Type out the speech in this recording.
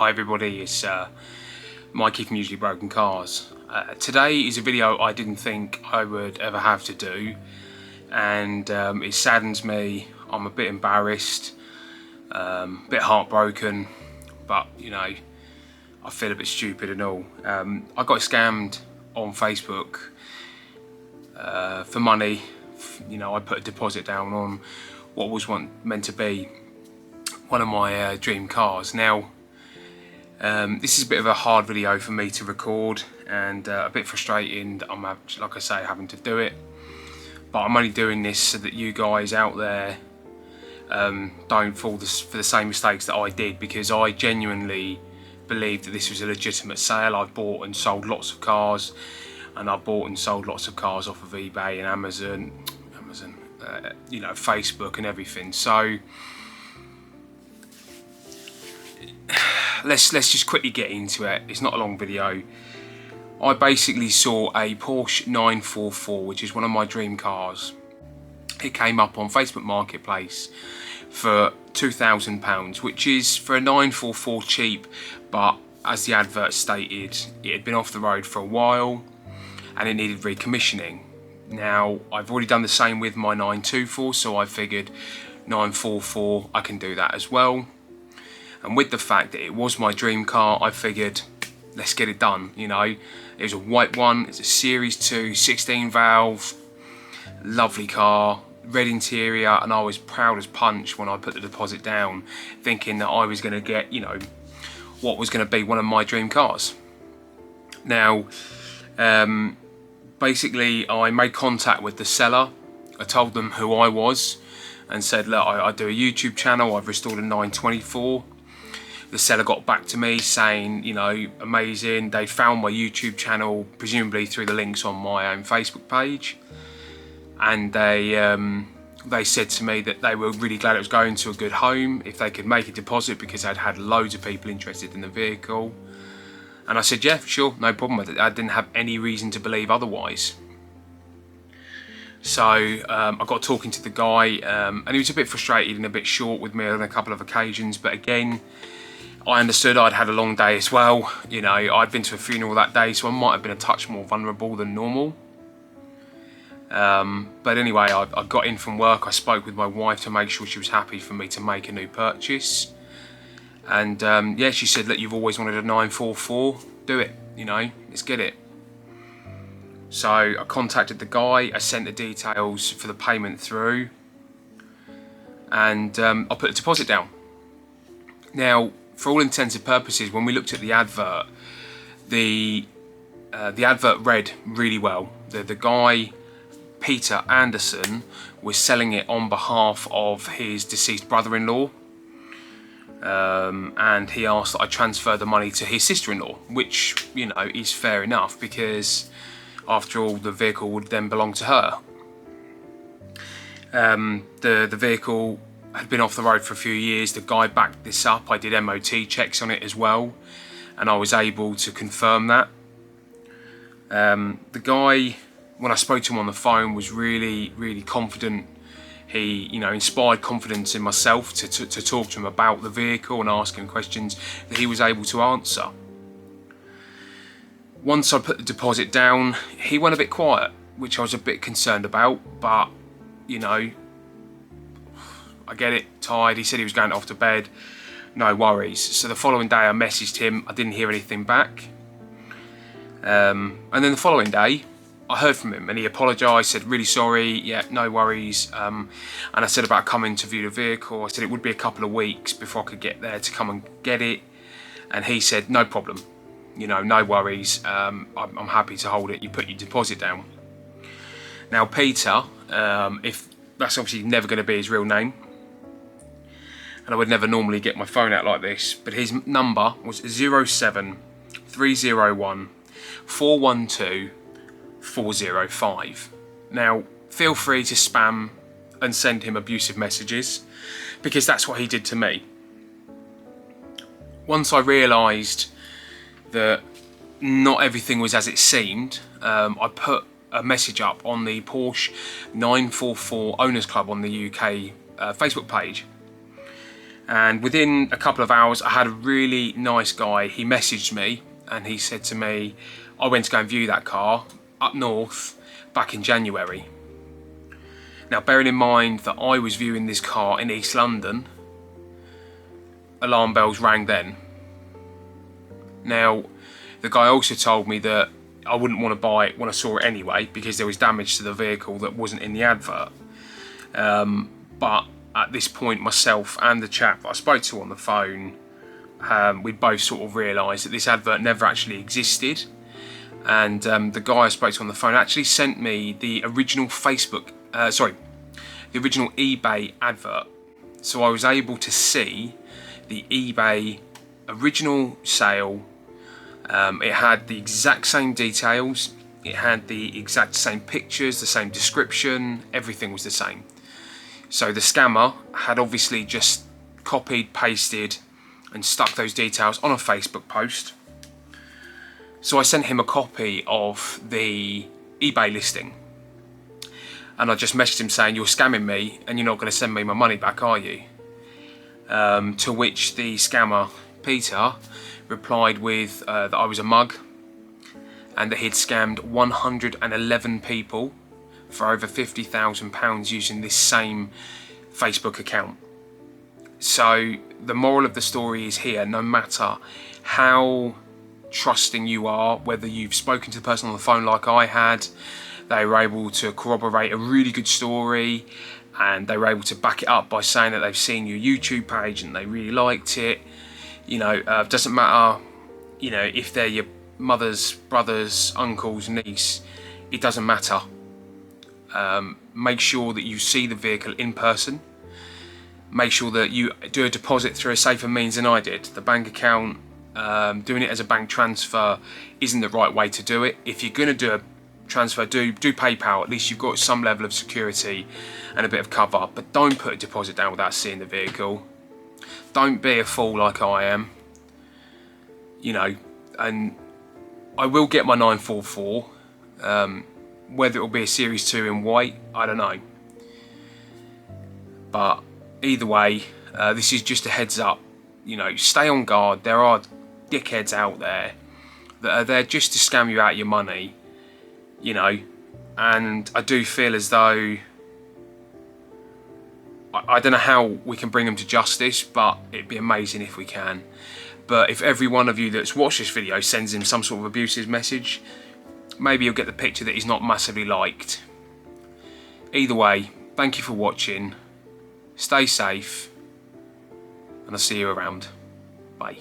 Hi everybody, it's Mikey from Usually Broken Cars. Today is a video I didn't think I would ever have to do, and it saddens me. I'm a bit embarrassed, a bit heartbroken, but you know, I feel a bit stupid and all. I got scammed on Facebook for money. You know, I put a deposit down on what was meant to be one of my dream cars. Now, this is a bit of a hard video for me to record, and a bit frustrating that I'm, like I say, having to do it. But I'm only doing this so that you guys out there don't fall for the same mistakes that I did, because I genuinely believed that this was a legitimate sale. I've bought and sold lots of cars, and I've bought and sold lots of cars off of eBay and Amazon, you know, Facebook and everything. So let's just quickly get into it. It's not a long video. I basically saw a Porsche 944, which is one of my dream cars. It came up on Facebook Marketplace for £2,000, which is for a 944 cheap, but as the advert stated, it had been off the road for a while and it needed recommissioning. Now, I've already done the same with my 924, so I figured 944, I can do that as well. And with the fact that it was my dream car, I figured, let's get it done. You know, it was a white one, it's a Series 2, 16 valve, lovely car, red interior, and I was proud as punch when I put the deposit down, thinking that I was going to get, you know, what was going to be one of my dream cars. Now, basically, I made contact with the seller. I told them who I was and said, look, I do a YouTube channel, I've restored a 924. The seller got back to me saying, you know, amazing. They found my YouTube channel, presumably through the links on my own Facebook page. And they said to me that they were really glad it was going to a good home, if they could make a deposit, because I'd had loads of people interested in the vehicle. And I said, yeah, sure, no problem. I didn't have any reason to believe otherwise. So I got talking to the guy, and he was a bit frustrated and a bit short with me on a couple of occasions. But again, I understood I'd had a long day as well. You know, I'd been to a funeral that day, so I might have been a touch more vulnerable than normal. But anyway, I got in from work. I spoke with my wife to make sure she was happy for me to make a new purchase. And yeah, she said, look, you've always wanted a 944, do it, you know, let's get it. So I contacted the guy, I sent the details for the payment through, and I put a deposit down. Now, for all intents and purposes, when we looked at the advert read really well. The guy, Peter Anderson, was selling it on behalf of his deceased brother-in-law. And he asked that I transfer the money to his sister-in-law, which, you know, is fair enough, because after all, the vehicle would then belong to her. The vehicle had been off the road for a few years. The guy backed this up. I did MOT checks on it as well, and I was able to confirm that. The guy, when I spoke to him on the phone, was really confident. He, you know, inspired confidence in myself to talk to him about the vehicle and ask him questions that he was able to answer. Once I put the deposit down, he went a bit quiet, which I was a bit concerned about, but, you know, I get it, tired. He said he was going off to bed, no worries. So the following day I messaged him, I didn't hear anything back. And then the following day, I heard from him and he apologised, said really sorry, yeah, no worries. And I said about coming to view the vehicle. I said it would be a couple of weeks before I could get there to come and get it. And he said, no problem, you know, no worries. I'm happy to hold it. You put your deposit down. Now, Peter, if that's obviously never going to be his real name, and I would never normally get my phone out like this, but his number was 07301 412 405. Now, feel free to spam and send him abusive messages, because that's what he did to me. Once I realised that not everything was as it seemed, I put a message up on the Porsche 944 Owners Club on the UK Facebook page. And within a couple of hours, I had a really nice guy. He messaged me and he said to me, I went to go and view that car up north back in January. Now, bearing in mind that I was viewing this car in East London, alarm bells rang then. Now, the guy also told me that I wouldn't want to buy it when I saw it anyway, because there was damage to the vehicle that wasn't in the advert. But at this point, myself and the chap that I spoke to on the phone, we both sort of realised that this advert never actually existed. And the guy I spoke to on the phone actually sent me the original the original eBay advert. So I was able to see the eBay original sale. It had the exact same details, it had the exact same pictures, the same description, everything was the same. So the scammer had obviously just copied, pasted and stuck those details on a Facebook post. So I sent him a copy of the eBay listing. And I just messaged him saying, you're scamming me and you're not going to send me my money back, are you? To which the scammer, Peter, replied with that I was a mug and that he'd scammed 111 people for over £50,000 using this same Facebook account. So the moral of the story is here, no matter how trusting you are, whether you've spoken to the person on the phone like I had, they were able to corroborate a really good story and they were able to back it up by saying that they've seen your YouTube page and they really liked it. You know, doesn't matter, you know, if they're your mother's, brother's, uncle's, niece, it doesn't matter. Make sure that you see the vehicle in person. Make sure that you do a deposit through a safer means than I did. The bank account, doing it as a bank transfer isn't the right way to do it. If you're going to do a transfer, do PayPal. At least you've got some level of security and a bit of cover, but don't put a deposit down without seeing the vehicle. Don't be a fool like I am, you know. And I will get my 944, whether it will be a Series 2 in white, I don't know. But either way, this is just a heads up, you know, stay on guard. There are dickheads out there that are there just to scam you out your money, you know. And I do feel as though, I don't know how we can bring them to justice, but it'd be amazing if we can. But if every one of you that's watched this video sends him some sort of abusive message, maybe you'll get the picture that he's not massively liked. Either way, thank you for watching, stay safe, and I'll see you around. Bye.